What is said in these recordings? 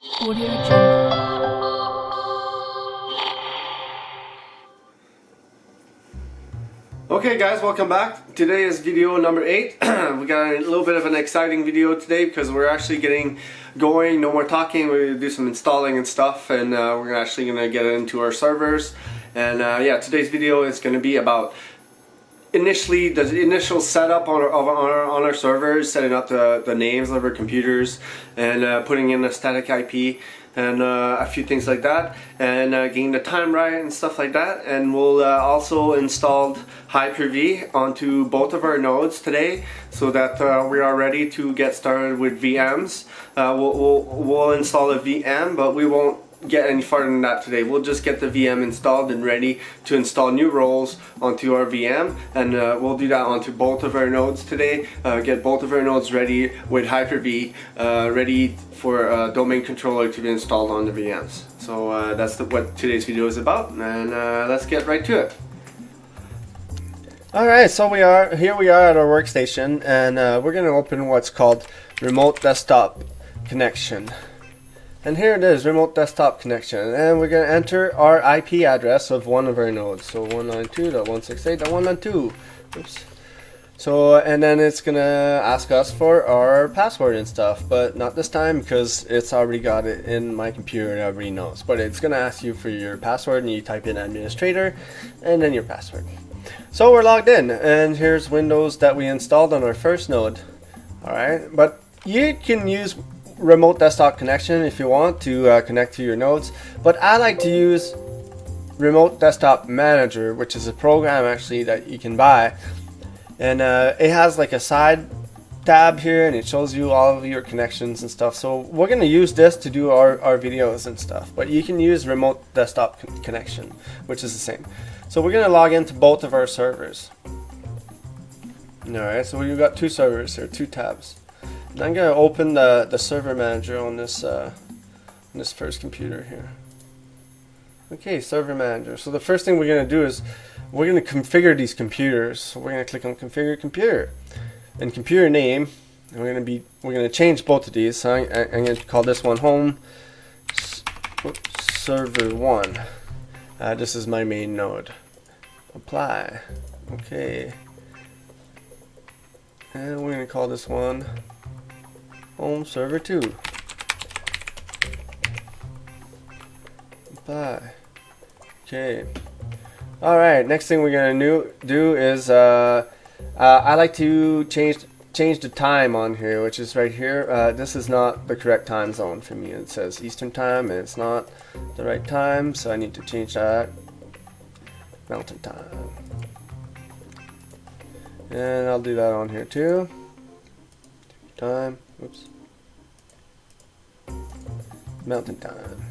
Audio Jungle. Okay guys, welcome back. Today is video number 8. We got a little bit of an exciting video today because we're actually getting going. No more talking. We're gonna do some installing and stuff, and we're actually gonna get into our servers. And yeah, today's video is gonna be about the initial setup on our servers, setting up the names of our computers, and putting in a static IP and a few things like that, and getting the time right and stuff like that. And we'll also install Hyper-V onto both of our nodes today, so that we are ready to get started with VMs. We'll install a VM, but we won't get any farther than that today. We'll just get the VM installed and ready to install new roles onto our VM, and we'll do that onto both of our nodes today. Get both of our nodes ready with Hyper-V, ready for a domain controller to be installed on the VMs. So that's what today's video is about, and let's get right to it. Alright, so we are at our workstation, and we're going to open what's called Remote Desktop Connection. And here it is, Remote Desktop Connection, and we're going to enter our IP address of one of our nodes. So 192.168.192. Oops. So, and then it's going to ask us for our password and stuff, but not this time because it's already got it in my computer and everybody knows. But it's going to ask you for your password, and you type in administrator and then your password. So we're logged in, and here's Windows that we installed on our first node. Alright, but you can use Remote Desktop Connection if you want to connect to your nodes, but I like to use Remote Desktop Manager, which is a program actually that you can buy, and it has like a side tab here, and it shows you all of your connections and stuff. So we're going to use this to do our videos and stuff, but you can use Remote Desktop Connection, which is the same. So we're going to log into both of our servers. Alright, so we've got two servers here, two tabs. And I'm going to open the server manager on this first computer here. Okay, server manager. So the first thing we're going to do is we're going to configure these computers. So we're going to click on configure computer and computer name. And we're going to change both of these. So I'm going to call this one home server 1. This is my main node. Apply. Okay. And we're going to call this one home server 2. Apply. Okay. Alright, next thing we're gonna do is I like to change the time on here, which is right here. This is not the correct time zone for me. It says Eastern time, and it's not the right time, so I need to change that. Mountain time. And I'll do that on here too. Time. Oops. Mountain time.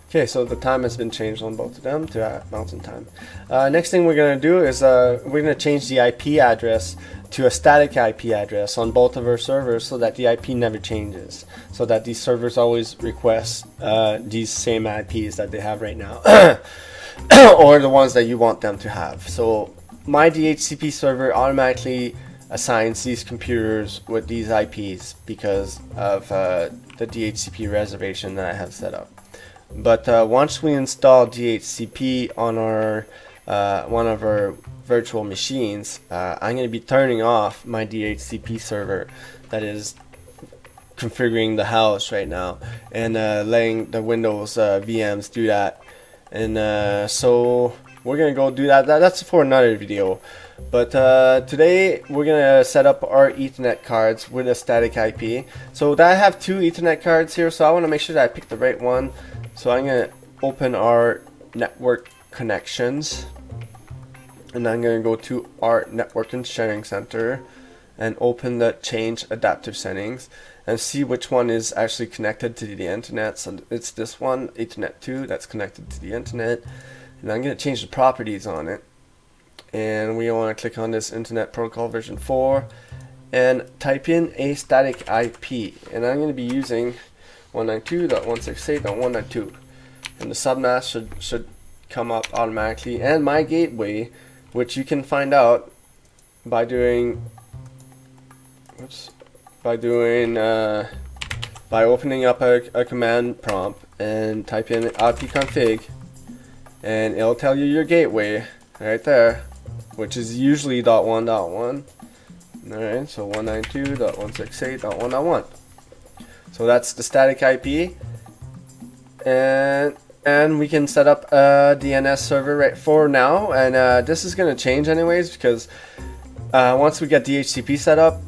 Okay, so the time has been changed on both of them to mountain time. Next thing we're going to do is we're going to change the IP address to a static IP address on both of our servers, so that the IP never changes, so that these servers always request these same IPs that they have right now, or the ones that you want them to have. So my DHCP server automatically assigns these computers with these IPs because of the DHCP reservation that I have set up. But once we install DHCP on our one of our virtual machines, I'm going to be turning off my DHCP server that is configuring the house right now, and letting the Windows VMs do that. And so we're going to go do that. That's for another video. But today we're going to set up our Ethernet cards with a static IP. So I have two Ethernet cards here, so I want to make sure that I pick the right one. So I'm going to open our network connections, and I'm going to go to our network and sharing center and open the change adaptive settings and see which one is actually connected to the internet. So it's this one, Ethernet 2, that's connected to the internet. And I'm going to change the properties on it, and we want to click on this Internet Protocol version 4 and type in a static IP, and I'm going to be using 192.168.192, and the submask should come up automatically, and my gateway, which you can find out by doing by opening up a command prompt and type in ipconfig, and it'll tell you your gateway right there, which is usually .1.1. Alright, so 192.168.1.1. So that's the static IP, and we can set up a DNS server right for now, and this is going to change anyways, because once we get DHCP set up,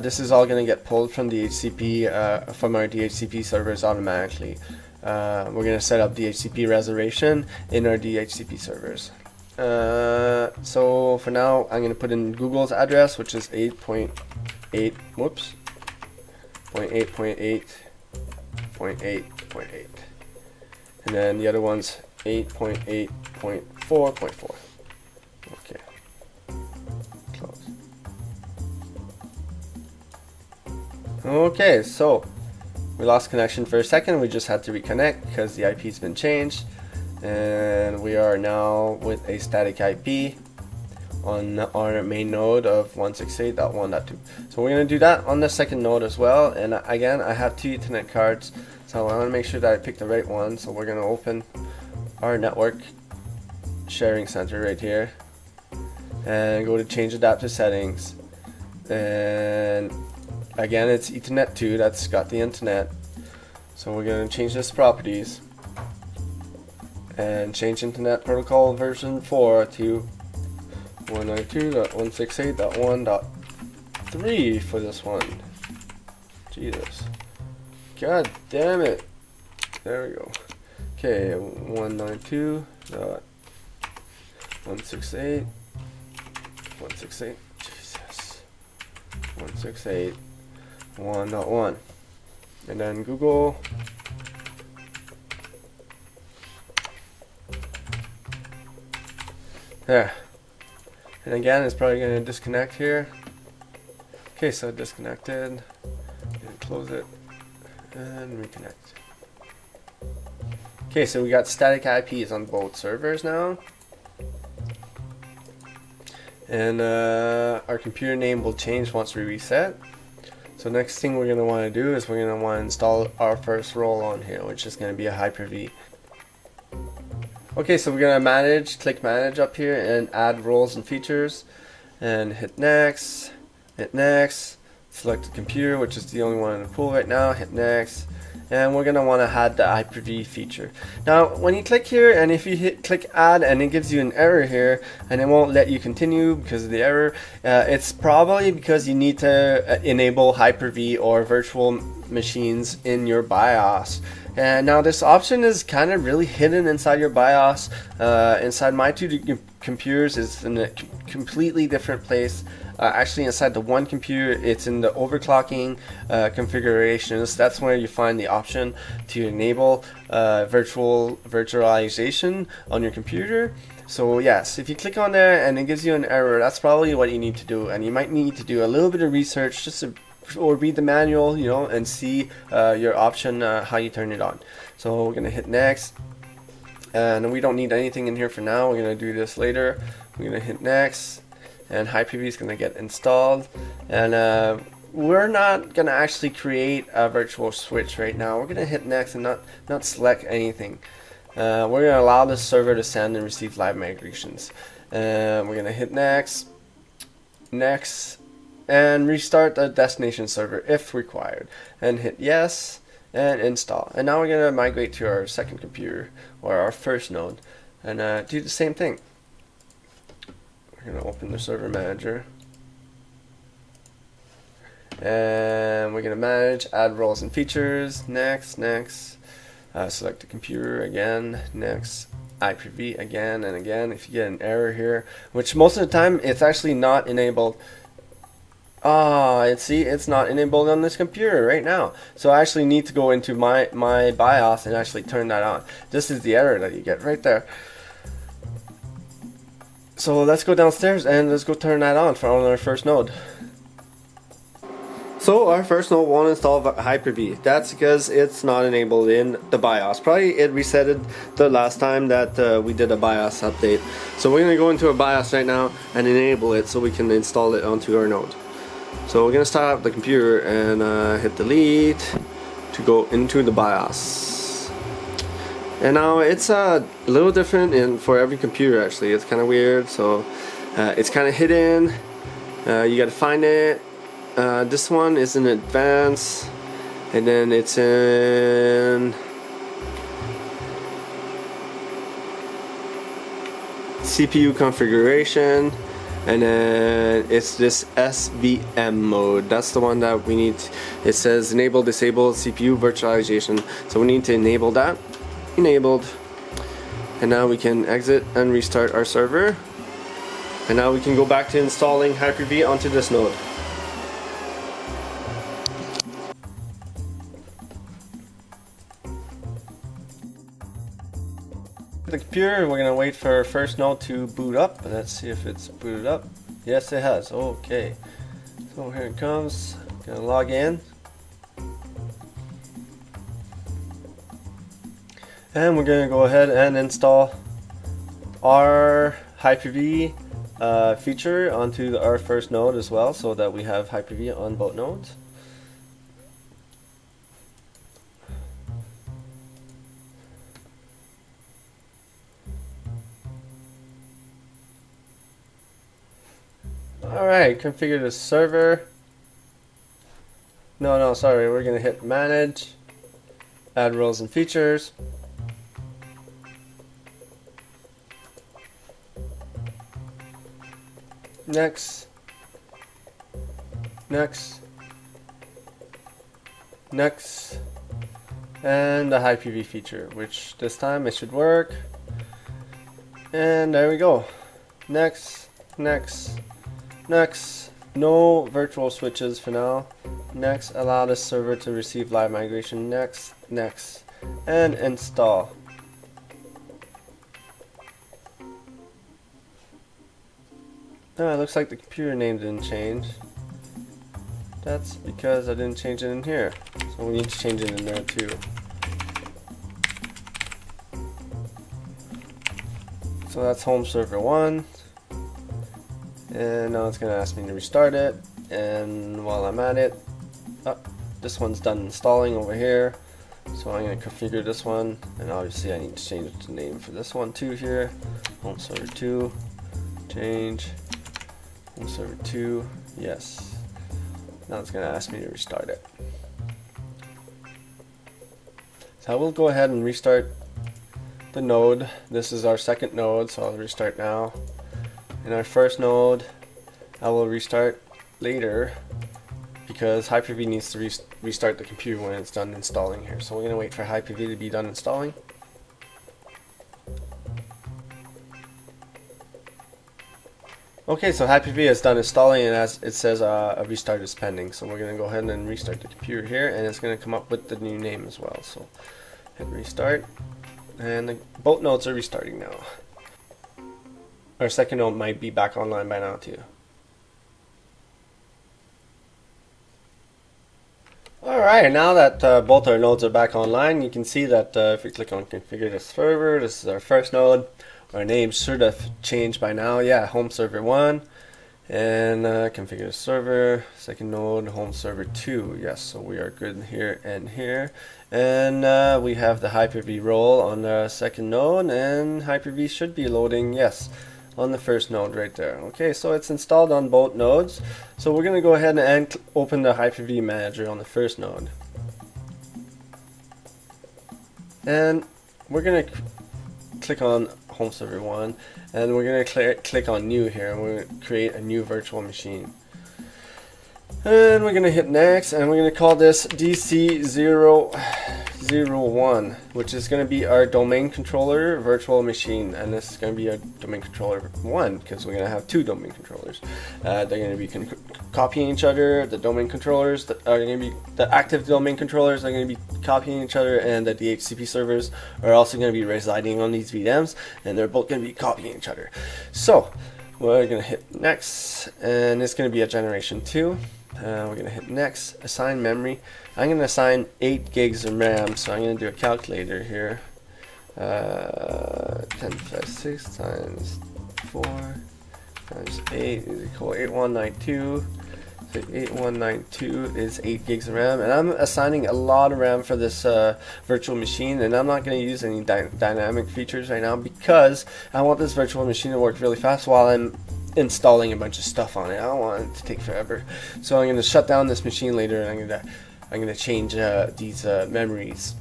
this is all going to get pulled from DHCP, from our DHCP servers automatically. We're going to set up DHCP reservation in our DHCP servers. So for now, I'm going to put in Google's address, which is 8.8, whoops, 0.8.8.8.8. And then the other one's 8.8.4.4. Okay. Close. Okay, so we lost connection for a second. We just had to reconnect because the IP's been changed. And we are now with a static IP on our main node of 168.1.2. So we're going to do that on the second node as well. And again, I have 2 Ethernet cards, so I want to make sure that I pick the right one. So we're going to open our network sharing center right here and go to change adapter settings. And again, it's Ethernet 2, that's got the internet. So we're going to change this properties and change internet protocol version 4 to 192.168.1.3 for this one. Jesus. God damn it. There we go. Okay, 192.168. 168. Jesus. 168.1.1. And then Google. There. And again, it's probably going to disconnect here. Okay, so disconnected. And close it. And reconnect. Okay, so we got static IPs on both servers now. And our computer name will change once we reset. So next thing we're going to want to do is we're going to want to install our first role on here, which is going to be a Hyper-V. Okay, so we're going to click manage up here and add roles and features, and hit next, select the computer, which is the only one in the pool right now, hit next, and we're going to want to add the Hyper-V feature. Now when you click here, and if you click add and it gives you an error here and it won't let you continue because of the error, it's probably because you need to enable Hyper-V or virtual machines in your BIOS. And now this option is kind of really hidden inside your BIOS. Inside my 2 computers, it's in a completely different place. Actually, inside the one computer, it's in the overclocking configurations. That's where you find the option to enable virtualization on your computer. So yes, if you click on there and it gives you an error, that's probably what you need to do. And you might need to do a little bit of research just to, or read the manual, you know, and see your option, how you turn it on. So we're gonna hit next, and we don't need anything in here for now. We're gonna do this later. We're gonna hit next, and Hyper-V is gonna get installed. And we're not gonna actually create a virtual switch right now. We're gonna hit next and not select anything. We're gonna allow the server to send and receive live migrations. We're gonna hit next, and restart the destination server if required, and hit yes and install. And now we're going to migrate to our second computer, or our first node, and do the same thing. We're going to open the server manager, and we're going to manage, add roles and features, next, select the computer again, next, Hyper-V again and again. If you get an error here, which most of the time it's actually not enabled. It's not enabled on this computer right now. So I actually need to go into my BIOS and actually turn that on. This is the error that you get right there. So let's go downstairs and let's go turn that on on our first node. So our first node won't install Hyper-V. That's because it's not enabled in the BIOS. Probably it resetted the last time that we did a BIOS update. So we're going to go into a BIOS right now and enable it so we can install it onto our node. So we're going to start up the computer and hit delete, to go into the BIOS. And now it's a little different for every computer actually. It's kind of weird, so it's kind of hidden. You got to find it. This one is in advanced, and then it's in CPU configuration, and then it's this SVM mode. That's the one that we need. It says enable disable CPU virtualization, so we need to enable that. Enabled, and now we can exit and restart our server, and now we can go back to installing Hyper-V onto this node. The computer, we're gonna wait for our first node to boot up. Let's see if it's booted up. Yes, it has. Okay, so here it comes. Gonna log in, and we're gonna go ahead and install our Hyper-V feature onto our first node as well, so that we have Hyper-V on both nodes. Alright, configure the server. No, sorry, we're gonna hit manage, add roles and features. Next, and the Hyper-V feature, which this time it should work. And there we go. Next. No virtual switches for now. Next, allow the server to receive live migration. Next, and install. It looks like the computer name didn't change. That's because I didn't change it in here. So we need to change it in there too. So that's home server 1. And now it's going to ask me to restart it. And while I'm at it, this one's done installing over here. So I'm going to configure this one. And obviously I need to change the name for this one too here. Home server 2. Change. Home server 2. Yes. Now it's going to ask me to restart it. So I will go ahead and restart the node. This is our second node, so I'll restart now. In our first node, I will restart later because Hyper-V needs to restart the computer when it's done installing here. So we're going to wait for Hyper-V to be done installing. Okay, so Hyper-V is done installing, and as it says a restart is pending. So we're going to go ahead and restart the computer here, and it's going to come up with the new name as well. So hit restart, and both nodes are restarting now. Our second node might be back online by now too. Alright, now that both our nodes are back online, you can see that if we click on configure the server, this is our first node. Our name should have changed by now. Yeah, home server 1. And configure the server, second node, home server 2. Yes, so we are good here and here. And we have the Hyper-V role on the second node, and Hyper-V should be loading, yes, on the first node right there. Okay, so it's installed on both nodes. So we're going to go ahead and open the Hyper-V manager on the first node. And we're going to click on home server 1, and we're going to click on new here, and we're going to create a new virtual machine. And we're going to hit next, and we're going to call this DC001, which is going to be our domain controller virtual machine. And this is going to be our domain controller 1, because we're going to have 2 domain controllers. They're going to be copying each other. The domain controllers that are going to be the active domain controllers are going to be copying each other, and the DHCP servers are also going to be residing on these VMs, and they're both going to be copying each other. So we're going to hit next, and it's going to be a generation 2. We're going to hit next, assign memory. I'm going to assign 8 gigs of RAM, so I'm going to do a calculator here. 1056 times 4 times 8 is equal to 8192. 8192 is 8 gigs of RAM, and I'm assigning a lot of RAM for this virtual machine, and I'm not going to use any dynamic features right now because I want this virtual machine to work really fast while I'm installing a bunch of stuff on it. I don't want it to take forever, so I'm going to shut down this machine later, and I'm going to change these memories.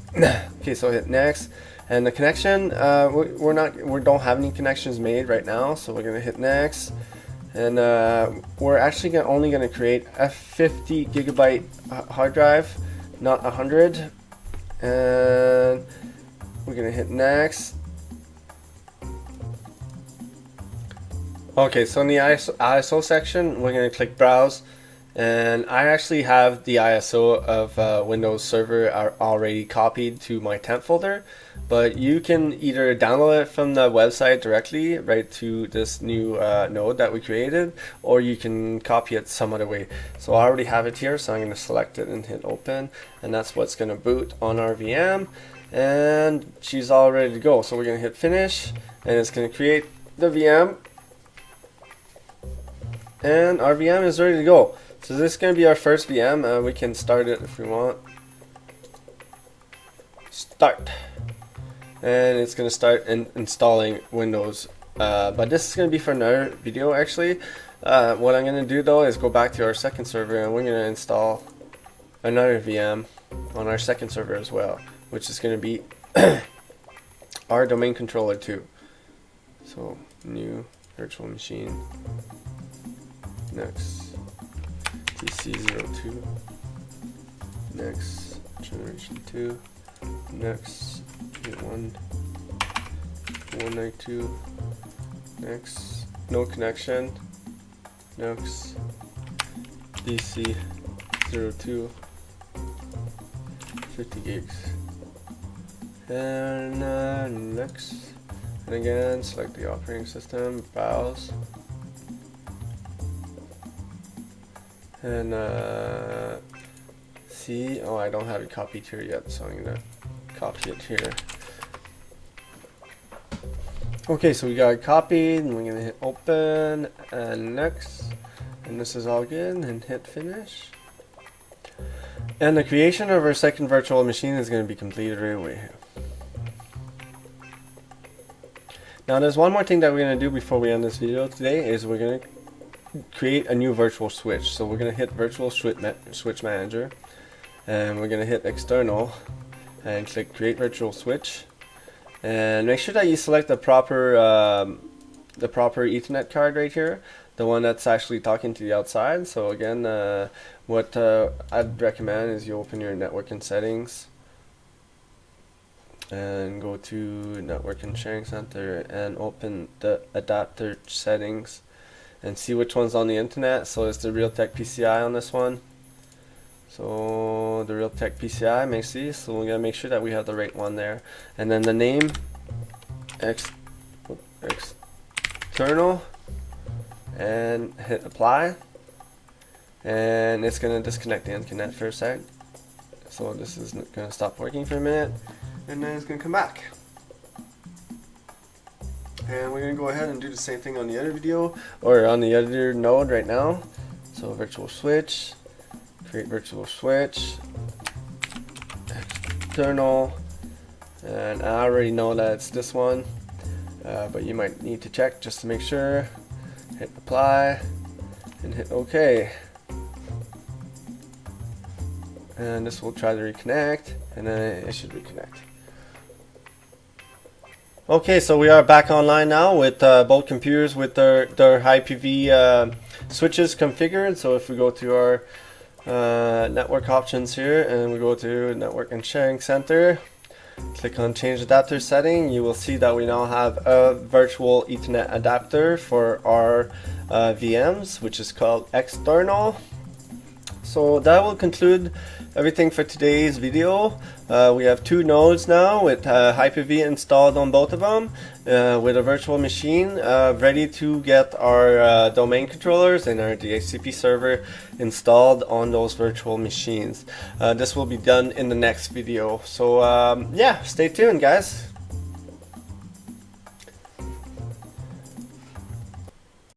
Okay, so hit next, and the connection we don't have any connections made right now, so we're going to hit next. And we're actually only going to create a 50 gigabyte hard drive, not 100. And we're going to hit next. Okay, so in the ISO section, we're going to click browse. And I actually have the ISO of Windows Server already copied to my temp folder, but you can either download it from the website directly right to this new node that we created, or you can copy it some other way. So I already have it here, so I'm going to select it and hit open, and that's what's going to boot on our VM, and she's all ready to go. So we're going to hit finish, and it's going to create the VM, and our VM is ready to go. So this is going to be our first VM. We can start it if we want. Start. And it's going to start installing Windows. But this is going to be for another video actually. What I'm going to do though is go back to our second server, and we're going to install another VM on our second server as well, which is going to be our domain controller too. So new virtual machine. Next. TC02, next generation 2, next 192, next no connection, next DC02, 50 gigs, and next, and again select the operating system, browse. And see, oh, I don't have it copied here yet, so I'm gonna copy it here. Okay, so we got it copied, and we're gonna hit open and next, and this is all good, and hit finish. And the creation of our second virtual machine is going to be completed right away here. Now there's one more thing that we're going to do before we end this video today, is we're going to create a new virtual switch. So we're going to hit virtual switch manager, and we're going to hit external and click create virtual switch, and make sure that you select the proper Ethernet card right here, the one that's actually talking to the outside. So again, what I'd recommend is you open your networking settings and go to Network and Sharing Center and open the adapter settings and see which one's on the internet. So it's the Realtek PCI on this one. So the Realtek PCI makes these, so we're gonna make sure that we have the right one there. And then the name, external, and hit apply. And it's gonna disconnect the internet for a sec. So this is gonna stop working for a minute, and then it's gonna come back. And we're going to go ahead and do the same thing on the other video, or on the other node right now. So virtual switch, create virtual switch, external, and I already know that it's this one, but you might need to check just to make sure. Hit apply and hit OK. And this will try to reconnect, and then it should reconnect. Okay, so we are back online now with both computers with their Hyper-V switches configured. So if we go to our network options here, and we go to Network and Sharing Center, click on Change Adapter Setting, you will see that we now have a virtual Ethernet adapter for our VMs, which is called External. So that will conclude everything for today's video. We have two nodes now with Hyper-V installed on both of them, with a virtual machine ready to get our domain controllers and our DHCP server installed on those virtual machines. This will be done in the next video. So yeah, stay tuned guys.